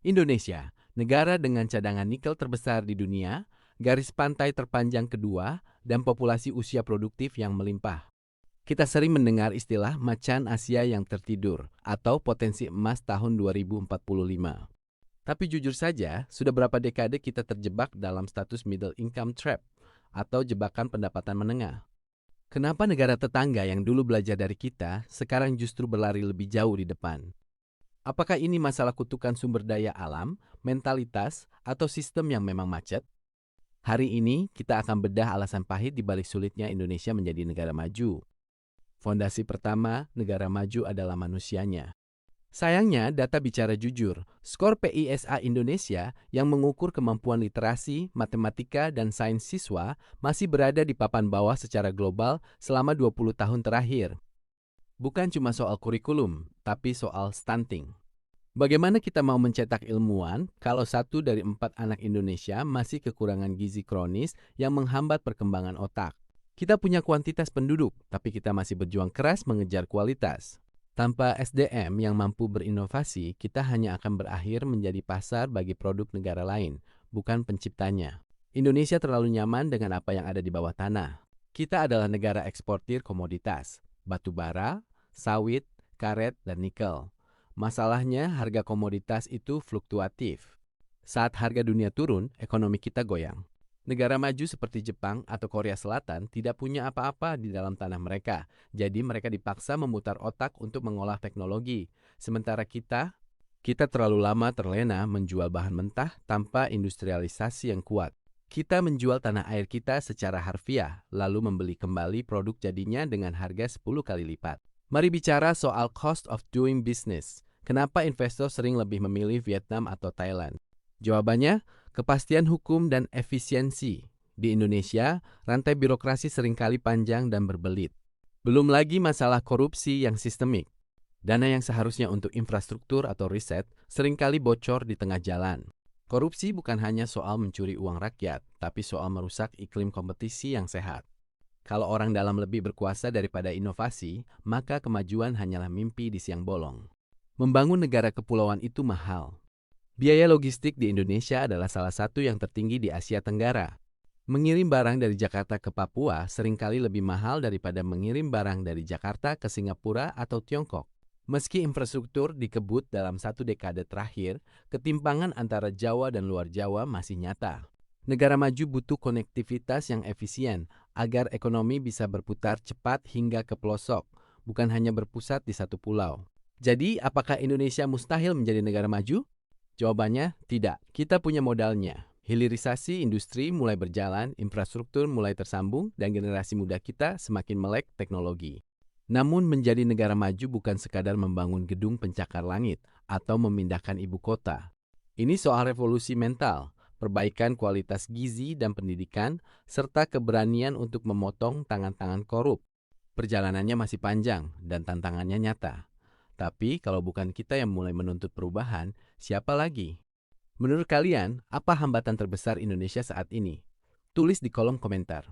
Indonesia, negara dengan cadangan nikel terbesar di dunia, garis pantai terpanjang kedua, dan populasi usia produktif yang melimpah. Kita sering mendengar istilah macan Asia yang tertidur atau potensi emas tahun 2045. Tapi jujur saja, sudah berapa dekade kita terjebak dalam status middle income trap atau jebakan pendapatan menengah? Kenapa negara tetangga yang dulu belajar dari kita sekarang justru berlari lebih jauh di depan? Apakah ini masalah kutukan sumber daya alam, mentalitas, atau sistem yang memang macet? Hari ini kita akan bedah alasan pahit di balik sulitnya Indonesia menjadi negara maju. Fondasi pertama, negara maju adalah manusianya. Sayangnya, data bicara jujur. Skor PISA Indonesia yang mengukur kemampuan literasi, matematika, dan sains siswa masih berada di papan bawah secara global selama 20 tahun terakhir. Bukan cuma soal kurikulum, tapi soal stunting. Bagaimana kita mau mencetak ilmuwan kalau 1 dari 4 anak Indonesia masih kekurangan gizi kronis yang menghambat perkembangan otak? Kita punya kuantitas penduduk, tapi kita masih berjuang keras mengejar kualitas. Tanpa SDM yang mampu berinovasi, kita hanya akan berakhir menjadi pasar bagi produk negara lain, bukan penciptanya. Indonesia terlalu nyaman dengan apa yang ada di bawah tanah. Kita adalah negara eksportir komoditas, batu bara, sawit, karet, dan nikel. Masalahnya, harga komoditas itu fluktuatif. Saat harga dunia turun, ekonomi kita goyang. Negara maju seperti Jepang atau Korea Selatan tidak punya apa-apa di dalam tanah mereka, jadi mereka dipaksa memutar otak untuk mengolah teknologi. Sementara kita terlalu lama terlena menjual bahan mentah tanpa industrialisasi yang kuat. Kita menjual tanah air kita secara harfiah, lalu membeli kembali produk jadinya dengan harga 10 kali lipat. Mari bicara soal cost of doing business. Kenapa investor sering lebih memilih Vietnam atau Thailand? Jawabannya, kepastian hukum dan efisiensi. Di Indonesia, rantai birokrasi seringkali panjang dan berbelit. Belum lagi masalah korupsi yang sistemik. Dana yang seharusnya untuk infrastruktur atau riset seringkali bocor di tengah jalan. Korupsi bukan hanya soal mencuri uang rakyat, tapi soal merusak iklim kompetisi yang sehat. Kalau orang dalam lebih berkuasa daripada inovasi, maka kemajuan hanyalah mimpi di siang bolong. Membangun negara kepulauan itu mahal. Biaya logistik di Indonesia adalah salah satu yang tertinggi di Asia Tenggara. Mengirim barang dari Jakarta ke Papua seringkali lebih mahal daripada mengirim barang dari Jakarta ke Singapura atau Tiongkok. Meski infrastruktur dikebut dalam 1 dekade terakhir, ketimpangan antara Jawa dan luar Jawa masih nyata. Negara maju butuh konektivitas yang efisien agar ekonomi bisa berputar cepat hingga ke pelosok, bukan hanya berpusat di satu pulau. Jadi, apakah Indonesia mustahil menjadi negara maju? Jawabannya, tidak. Kita punya modalnya. Hilirisasi industri mulai berjalan, infrastruktur mulai tersambung, dan generasi muda kita semakin melek teknologi. Namun menjadi negara maju bukan sekadar membangun gedung pencakar langit atau memindahkan ibu kota. Ini soal revolusi mental, perbaikan kualitas gizi dan pendidikan, serta keberanian untuk memotong tangan-tangan korup. Perjalanannya masih panjang dan tantangannya nyata. Tapi kalau bukan kita yang mulai menuntut perubahan, siapa lagi? Menurut kalian, apa hambatan terbesar Indonesia saat ini? Tulis di kolom komentar.